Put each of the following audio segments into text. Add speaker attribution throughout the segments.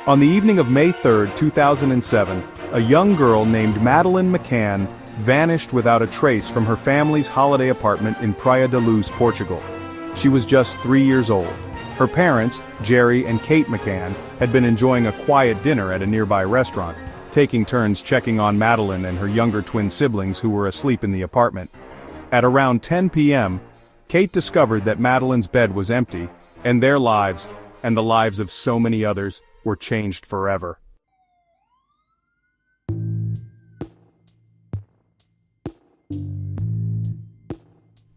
Speaker 1: On the evening of May 3, 2007, a young girl named Madeleine McCann vanished without a trace from her family's holiday apartment in Praia da Luz, Portugal. She was just 3 years old. Her parents, Jerry and Kate McCann, had been enjoying a quiet dinner at a nearby restaurant, taking turns checking on Madeleine and her younger twin siblings who were asleep in the apartment. At around 10 p.m., Kate discovered that Madeleine's bed was empty, and their lives, and the lives of so many others, were changed forever.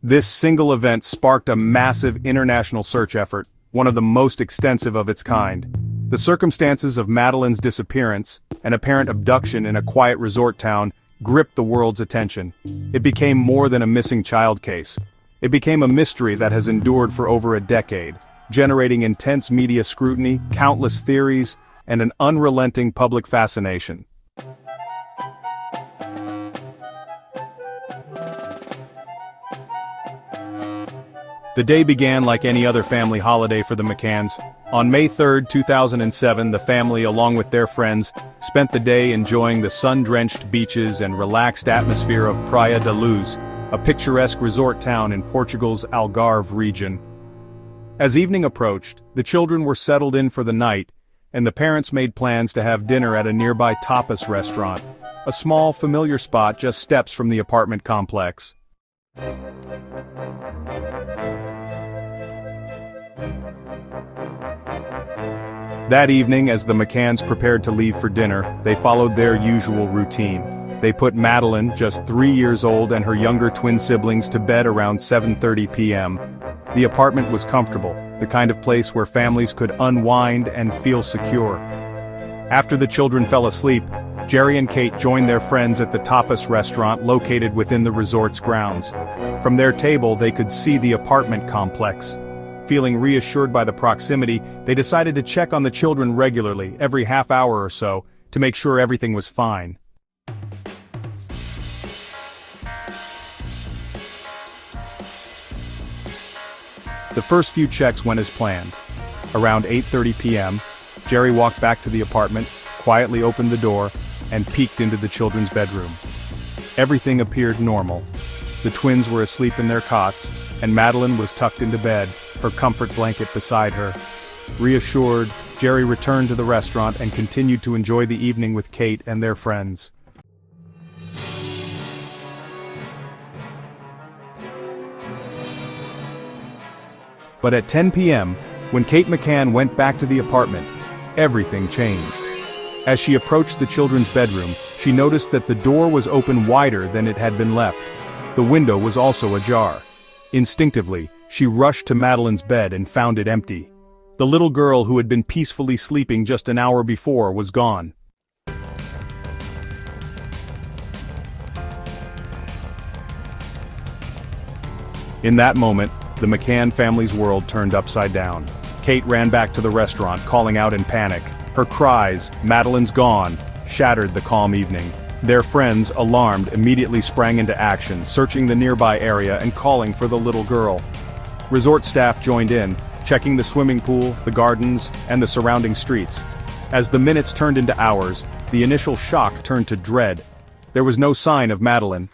Speaker 1: This single event sparked a massive international search effort, one of the most extensive of its kind. The circumstances of Madeleine's disappearance, an apparent abduction in a quiet resort town, gripped the world's attention. It became more than a missing child case. It became a mystery that has endured for over a decade, generating intense media scrutiny, countless theories, and an unrelenting public fascination. The day began like any other family holiday for the McCanns. On May 3, 2007, the family, along with their friends, spent the day enjoying the sun-drenched beaches and relaxed atmosphere of Praia da Luz, a picturesque resort town in Portugal's Algarve region. As evening approached, the children were settled in for the night, and the parents made plans to have dinner at a nearby tapas restaurant, a small, familiar spot just steps from the apartment complex. That evening, as the McCanns prepared to leave for dinner, they followed their usual routine. They put Madeleine, just 3 years old, and her younger twin siblings to bed around 7:30 p.m. The apartment was comfortable, the kind of place where families could unwind and feel secure. After the children fell asleep, Jerry and Kate joined their friends at the tapas restaurant located within the resort's grounds. From their table, they could see the apartment complex. Feeling reassured by the proximity, they decided to check on the children regularly, every half hour or so, to make sure everything was fine. The first few checks went as planned. Around 8:30 p.m., Jerry walked back to the apartment, quietly opened the door, and peeked into the children's bedroom. Everything appeared normal. The twins were asleep in their cots, and Madeleine was tucked into bed, her comfort blanket beside her. Reassured, Jerry returned to the restaurant and continued to enjoy the evening with Kate and their friends. But at 10 p.m., when Kate McCann went back to the apartment, everything changed. As she approached the children's bedroom, she noticed that the door was open wider than it had been left. The window was also ajar. Instinctively, she rushed to Madeleine's bed and found it empty. The little girl who had been peacefully sleeping just an hour before was gone. In that moment, the McCann family's world turned upside down. Kate ran back to the restaurant, calling out in panic. Her cries, "Madeleine's gone," shattered the calm evening. Their friends, alarmed, immediately sprang into action, searching the nearby area and calling for the little girl. Resort staff joined in, checking the swimming pool, the gardens, and the surrounding streets. As the minutes turned into hours, the initial shock turned to dread. There was no sign of Madeleine.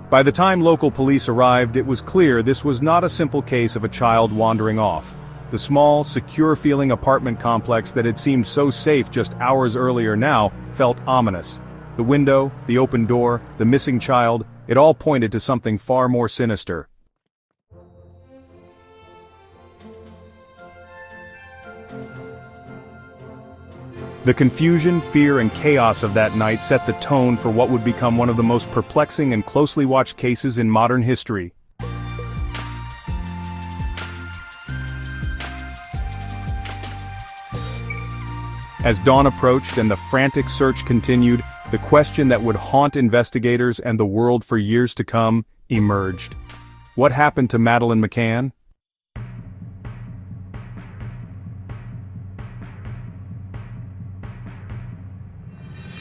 Speaker 1: By the time local police arrived, it was clear this was not a simple case of a child wandering off. The small, secure-feeling apartment complex that had seemed so safe just hours earlier now felt ominous. The window, the open door, the missing child, it all pointed to something far more sinister. The confusion, fear, and chaos of that night set the tone for what would become one of the most perplexing and closely watched cases in modern history. As dawn approached and the frantic search continued, the question that would haunt investigators and the world for years to come emerged. What happened to Madeleine McCann?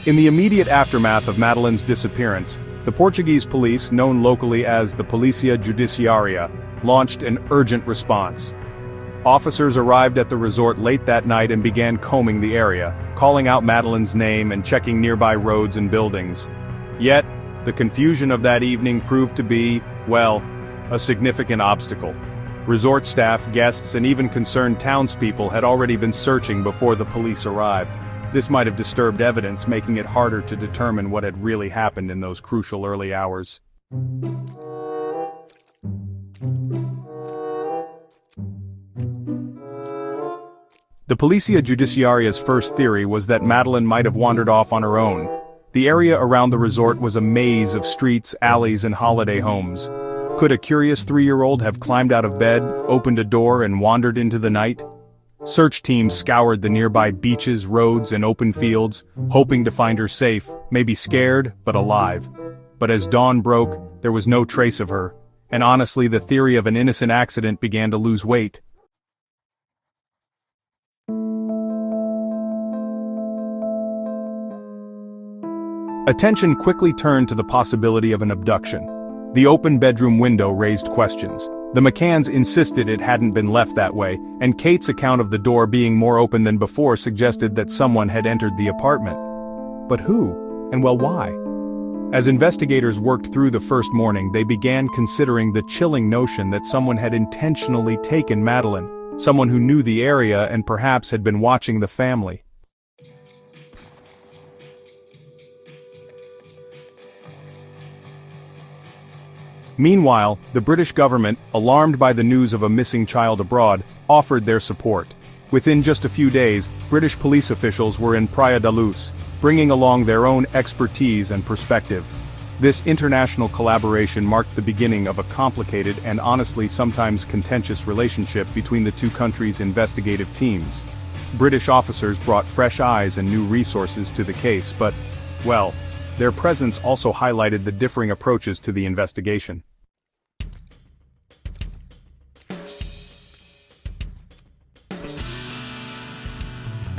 Speaker 1: In the immediate aftermath of Madeleine's disappearance, The Portuguese police, known locally as the Polícia Judiciária, launched an urgent response. Officers arrived at the resort late that night and began combing the area, calling out Madeleine's name and checking nearby roads and buildings. Yet, the confusion of that evening proved to be, well, a significant obstacle. Resort staff, guests, and even concerned townspeople had already been searching before the police arrived. This might have disturbed evidence, making it harder to determine what had really happened in those crucial early hours. The Polícia Judiciária's first theory was that Madeleine might have wandered off on her own. The area around the resort was a maze of streets, alleys, and holiday homes. Could a curious 3-year-old have climbed out of bed, opened a door, and wandered into the night? Search teams scoured the nearby beaches, roads, and open fields, hoping to find her safe, maybe scared, but alive. But as dawn broke, there was no trace of her, and honestly the theory of an innocent accident began to lose weight. Attention quickly turned to the possibility of an abduction. The open bedroom window raised questions. The McCanns insisted it hadn't been left that way, and Kate's account of the door being more open than before suggested that someone had entered the apartment. But who? And well, why? As investigators worked through the first morning, they began considering the chilling notion that someone had intentionally taken Madeleine, someone who knew the area and perhaps had been watching the family. Meanwhile, the British government, alarmed by the news of a missing child abroad, offered their support. Within just a few days, British police officials were in Praia da Luz, bringing along their own expertise and perspective. This international collaboration marked the beginning of a complicated and honestly sometimes contentious relationship between the two countries' investigative teams. British officers brought fresh eyes and new resources to the case, but, well, their presence also highlighted the differing approaches to the investigation.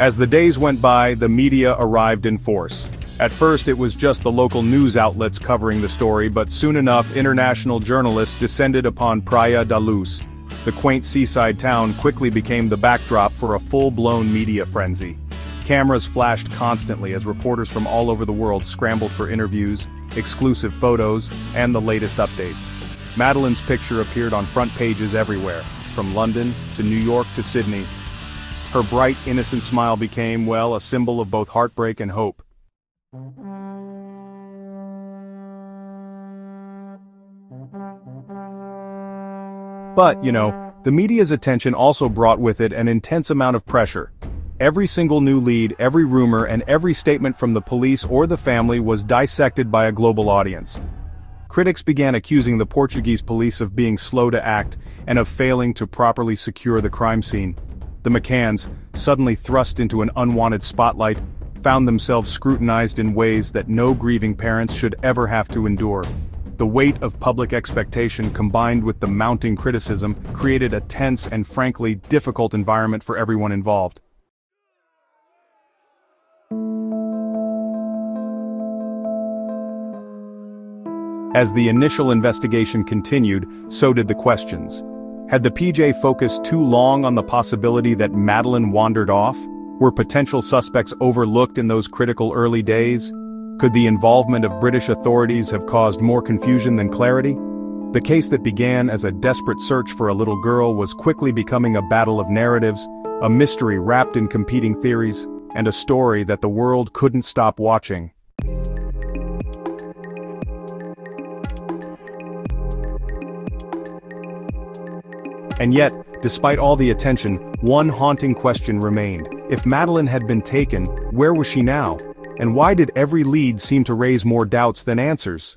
Speaker 1: As the days went by, the media arrived in force. At first it was just the local news outlets covering the story, but soon enough international journalists descended upon Praia da Luz. The quaint seaside town quickly became the backdrop for a full-blown media frenzy. Cameras flashed constantly as reporters from all over the world scrambled for interviews, exclusive photos, and the latest updates. Madeleine's picture appeared on front pages everywhere, from London to New York to Sydney. Her bright, innocent smile became, well, a symbol of both heartbreak and hope. But, the media's attention also brought with it an intense amount of pressure. Every single new lead, every rumor, and every statement from the police or the family was dissected by a global audience. Critics began accusing the Portuguese police of being slow to act and of failing to properly secure the crime scene. The McCanns, suddenly thrust into an unwanted spotlight, found themselves scrutinized in ways that no grieving parents should ever have to endure. The weight of public expectation combined with the mounting criticism created a tense and frankly difficult environment for everyone involved. As the initial investigation continued, so did the questions. Had the PJ focused too long on the possibility that Madeleine wandered off? Were potential suspects overlooked in those critical early days? Could the involvement of British authorities have caused more confusion than clarity? The case that began as a desperate search for a little girl was quickly becoming a battle of narratives, a mystery wrapped in competing theories, and a story that the world couldn't stop watching. And yet, despite all the attention, one haunting question remained. If Madeleine had been taken, where was she now? And why did every lead seem to raise more doubts than answers?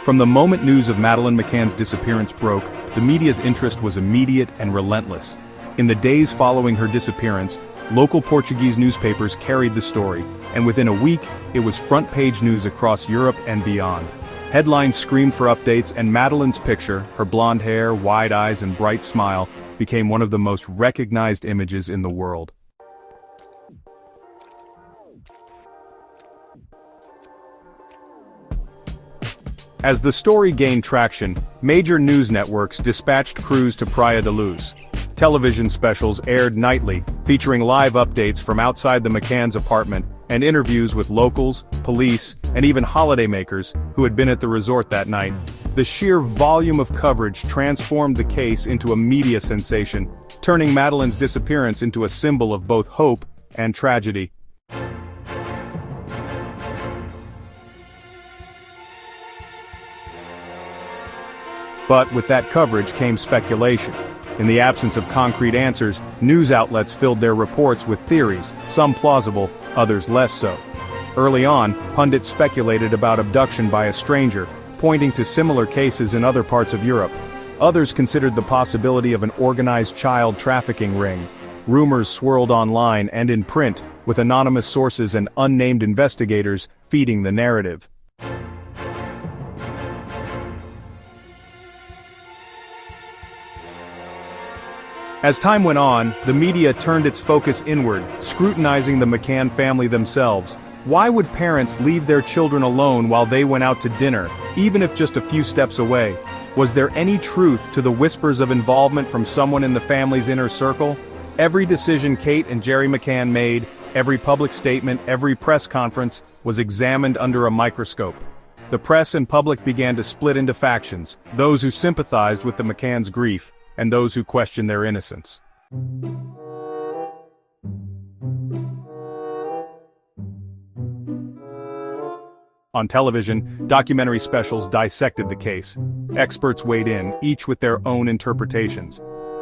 Speaker 1: From the moment news of Madeleine McCann's disappearance broke, the media's interest was immediate and relentless. In the days following her disappearance, local Portuguese newspapers carried the story, and within a week, it was front-page news across Europe and beyond. Headlines screamed for updates, and Madeleine's picture, her blonde hair, wide eyes, and bright smile, became one of the most recognized images in the world. As the story gained traction, major news networks dispatched crews to Praia da Luz. Television specials aired nightly, featuring live updates from outside the McCann's apartment, and interviews with locals, police, and even holidaymakers who had been at the resort that night. The sheer volume of coverage transformed the case into a media sensation, turning Madeleine's disappearance into a symbol of both hope and tragedy. But with that coverage came speculation. In the absence of concrete answers, news outlets filled their reports with theories, some plausible, others less so. Early on, pundits speculated about abduction by a stranger, pointing to similar cases in other parts of Europe. Others considered the possibility of an organized child trafficking ring. Rumors swirled online and in print, with anonymous sources and unnamed investigators feeding the narrative. As time went on, the media turned its focus inward, scrutinizing the McCann family themselves. Why would parents leave their children alone while they went out to dinner, even if just a few steps away? Was there any truth to the whispers of involvement from someone in the family's inner circle? Every decision Kate and Jerry McCann made, every public statement, every press conference, was examined under a microscope. The press and public began to split into factions, those who sympathized with the McCann's grief, and those who questioned their innocence. On television, documentary specials dissected the case. Experts weighed in, each with their own interpretations.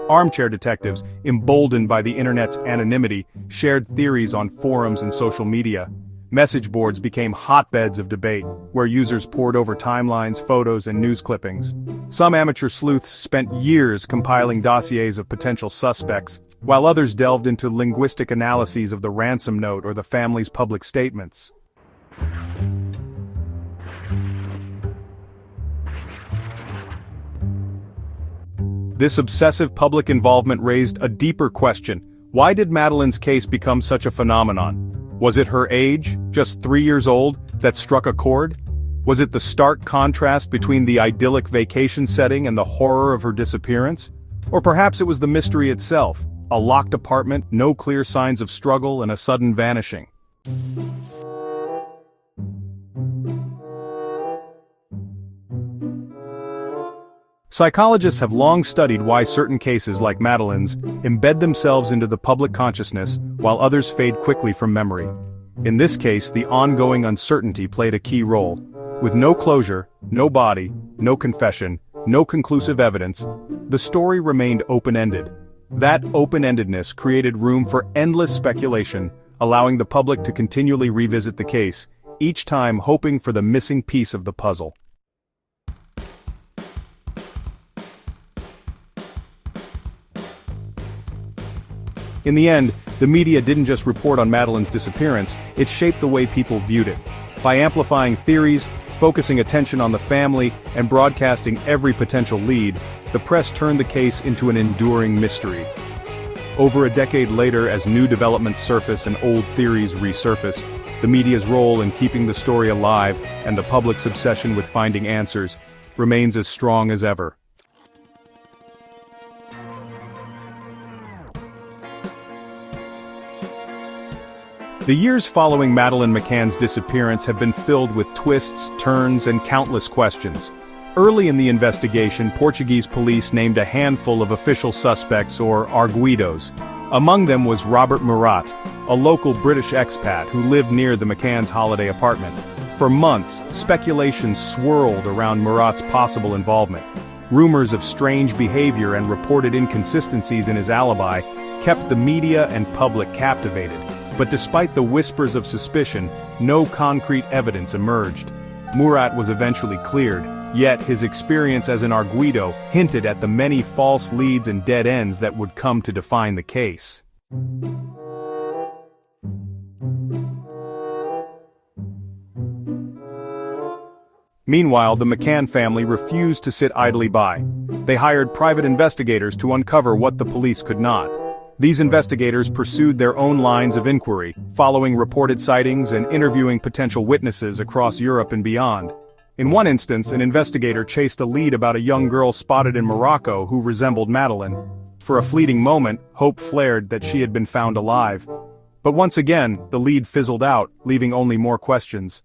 Speaker 1: Armchair detectives, emboldened by the internet's anonymity, shared theories on forums and social media. Message boards became hotbeds of debate, where users pored over timelines, photos, and news clippings. Some amateur sleuths spent years compiling dossiers of potential suspects, while others delved into linguistic analyses of the ransom note or the family's public statements. This obsessive public involvement raised a deeper question. Why did Madeleine's case become such a phenomenon? Was it her age, just 3 years old, that struck a chord? Was it the stark contrast between the idyllic vacation setting and the horror of her disappearance? Or perhaps it was the mystery itself, a locked apartment, no clear signs of struggle, and a sudden vanishing. Psychologists have long studied why certain cases like Madeleine's embed themselves into the public consciousness while others fade quickly from memory. In this case, the ongoing uncertainty played a key role. With no closure, no body, no confession, no conclusive evidence, the story remained open-ended. That open-endedness created room for endless speculation, allowing the public to continually revisit the case, each time hoping for the missing piece of the puzzle. In the end, the media didn't just report on Madeleine's disappearance, it shaped the way people viewed it. By amplifying theories, focusing attention on the family, and broadcasting every potential lead, the press turned the case into an enduring mystery. Over a decade later, as new developments surface and old theories resurface, the media's role in keeping the story alive and the public's obsession with finding answers remains as strong as ever. The years following Madeleine McCann's disappearance have been filled with twists, turns, and countless questions. Early in the investigation, Portuguese police named a handful of official suspects, or arguidos. Among them was Robert Murat, a local British expat who lived near the McCann's holiday apartment. For months, speculation swirled around Murat's possible involvement. Rumors of strange behavior and reported inconsistencies in his alibi kept the media and public captivated. But despite the whispers of suspicion, no concrete evidence emerged. Murat was eventually cleared, yet his experience as an arguido hinted at the many false leads and dead ends that would come to define the case. Meanwhile, the McCann family refused to sit idly by. They hired private investigators to uncover what the police could not. These investigators pursued their own lines of inquiry, following reported sightings and interviewing potential witnesses across Europe and beyond. In one instance, an investigator chased a lead about a young girl spotted in Morocco who resembled Madeleine. For a fleeting moment, hope flared that she had been found alive. But once again, the lead fizzled out, leaving only more questions.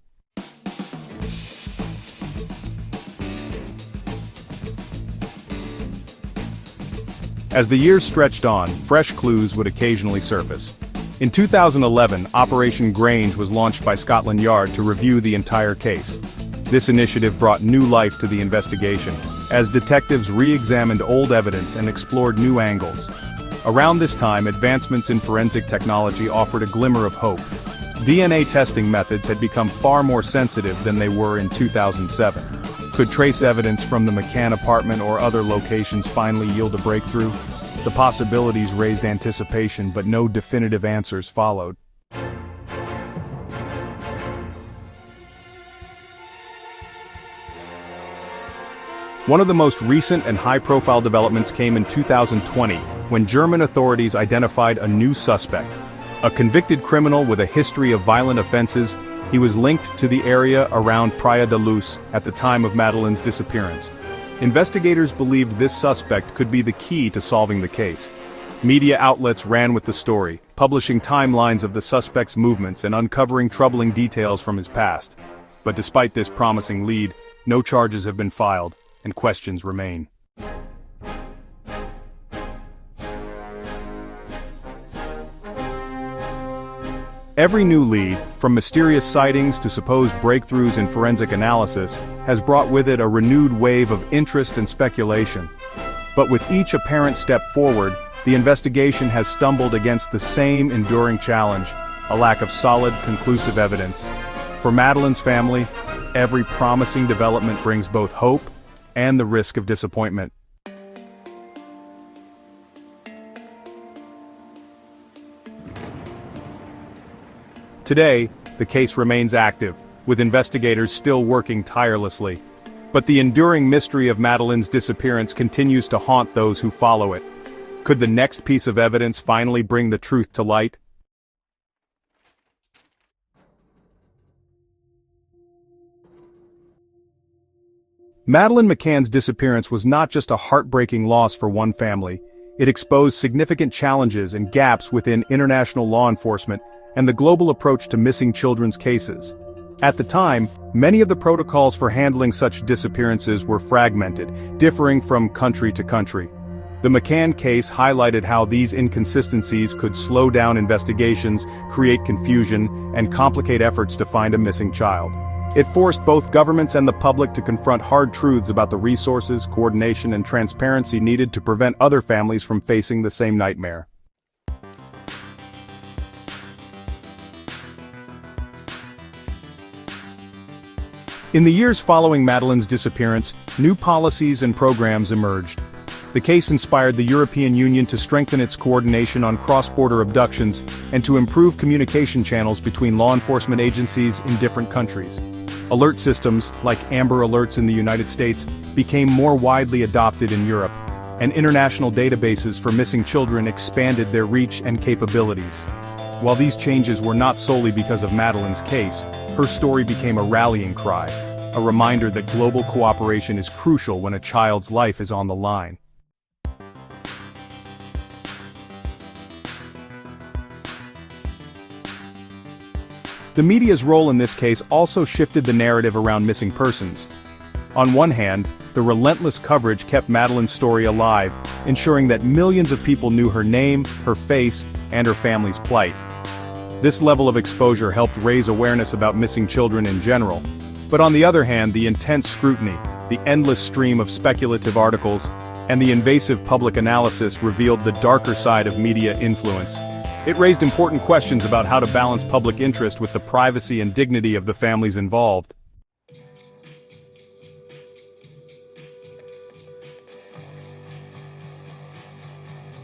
Speaker 1: As the years stretched on, fresh clues would occasionally surface. In 2011, Operation Grange was launched by Scotland Yard to review the entire case. This initiative brought new life to the investigation, as detectives re-examined old evidence and explored new angles. Around this time, advancements in forensic technology offered a glimmer of hope. DNA testing methods had become far more sensitive than they were in 2007. Could trace evidence from the McCann apartment or other locations finally yield a breakthrough? The possibilities raised anticipation, but no definitive answers followed. One of the most recent and high-profile developments came in 2020, when German authorities identified a new suspect. A convicted criminal with a history of violent offenses, he was linked to the area around Praia da Luz at the time of Madeleine's disappearance. Investigators believed this suspect could be the key to solving the case. Media outlets ran with the story, publishing timelines of the suspect's movements and uncovering troubling details from his past. But despite this promising lead, no charges have been filed, and questions remain. Every new lead, from mysterious sightings to supposed breakthroughs in forensic analysis, has brought with it a renewed wave of interest and speculation. But with each apparent step forward, the investigation has stumbled against the same enduring challenge, a lack of solid, conclusive evidence. For Madeleine's family, every promising development brings both hope and the risk of disappointment. Today, the case remains active, with investigators still working tirelessly. But the enduring mystery of Madeleine's disappearance continues to haunt those who follow it. Could the next piece of evidence finally bring the truth to light? Madeleine McCann's disappearance was not just a heartbreaking loss for one family. It exposed significant challenges and gaps within international law enforcement and the global approach to missing children's cases. At the time, many of the protocols for handling such disappearances were fragmented, differing from country to country. The McCann case highlighted how these inconsistencies could slow down investigations, create confusion, and complicate efforts to find a missing child. It forced both governments and the public to confront hard truths about the resources, coordination, and transparency needed to prevent other families from facing the same nightmare. In the years following Madeleine's disappearance, new policies and programs emerged. The case inspired the European Union to strengthen its coordination on cross-border abductions and to improve communication channels between law enforcement agencies in different countries. Alert systems, like Amber Alerts in the United States, became more widely adopted in Europe, and international databases for missing children expanded their reach and capabilities. While these changes were not solely because of Madeleine's case, her story became a rallying cry, a reminder that global cooperation is crucial when a child's life is on the line. The media's role in this case also shifted the narrative around missing persons. On one hand, the relentless coverage kept Madeleine's story alive, ensuring that millions of people knew her name, her face, and her family's plight. This level of exposure helped raise awareness about missing children in general. But on the other hand, the intense scrutiny, the endless stream of speculative articles, and the invasive public analysis revealed the darker side of media influence. It raised important questions about how to balance public interest with the privacy and dignity of the families involved.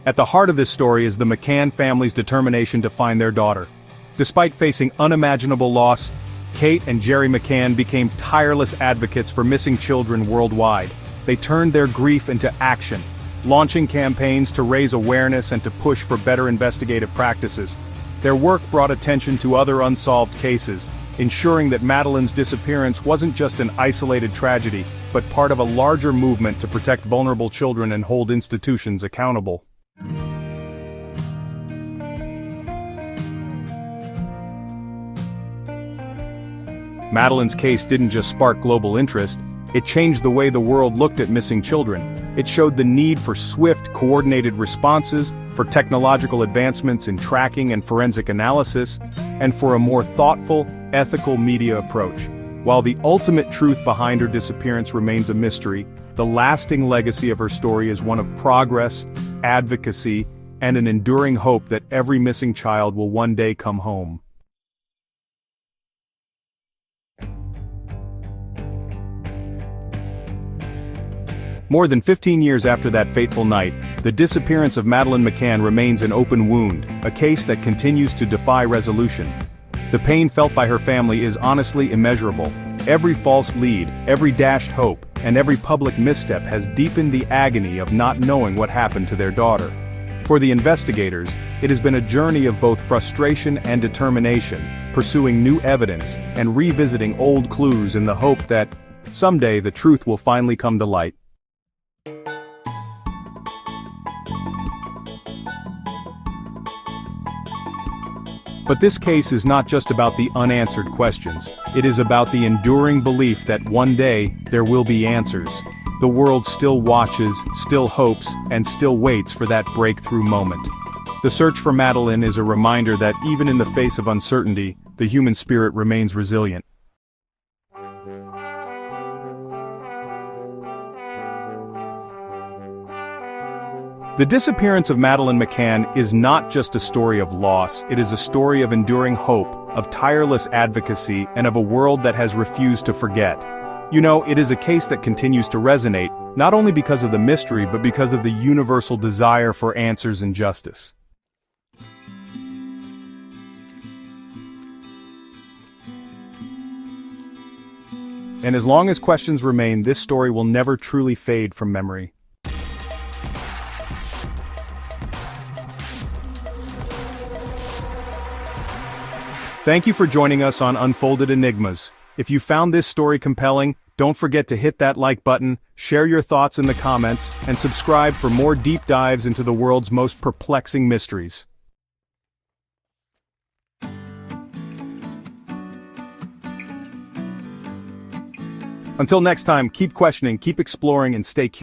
Speaker 1: At the heart of this story is the McCann family's determination to find their daughter. Despite facing unimaginable loss, Kate and Jerry McCann became tireless advocates for missing children worldwide. They turned their grief into action, launching campaigns to raise awareness and to push for better investigative practices. Their work brought attention to other unsolved cases, ensuring that Madeleine's disappearance wasn't just an isolated tragedy, but part of a larger movement to protect vulnerable children and hold institutions accountable. Madeleine's case didn't just spark global interest, it changed the way the world looked at missing children. It showed the need for swift, coordinated responses, for technological advancements in tracking and forensic analysis, and for a more thoughtful, ethical media approach. While the ultimate truth behind her disappearance remains a mystery, the lasting legacy of her story is one of progress, advocacy, and an enduring hope that every missing child will one day come home. More than 15 years after that fateful night, the disappearance of Madeleine McCann remains an open wound, a case that continues to defy resolution. The pain felt by her family is honestly immeasurable. Every false lead, every dashed hope, and every public misstep has deepened the agony of not knowing what happened to their daughter. For the investigators, it has been a journey of both frustration and determination, pursuing new evidence and revisiting old clues in the hope that, someday, the truth will finally come to light. But this case is not just about the unanswered questions, it is about the enduring belief that one day, there will be answers. The world still watches, still hopes, and still waits for that breakthrough moment. The search for Madeleine is a reminder that even in the face of uncertainty, the human spirit remains resilient. The disappearance of Madeleine McCann is not just a story of loss, it is a story of enduring hope, of tireless advocacy, and of a world that has refused to forget. You know, it is a case that continues to resonate, not only because of the mystery but because of the universal desire for answers and justice. And as long as questions remain, this story will never truly fade from memory. Thank you for joining us on Unfolded Enigmas. If you found this story compelling, don't forget to hit that like button, share your thoughts in the comments, and subscribe for more deep dives into the world's most perplexing mysteries. Until next time, keep questioning, keep exploring, and stay curious.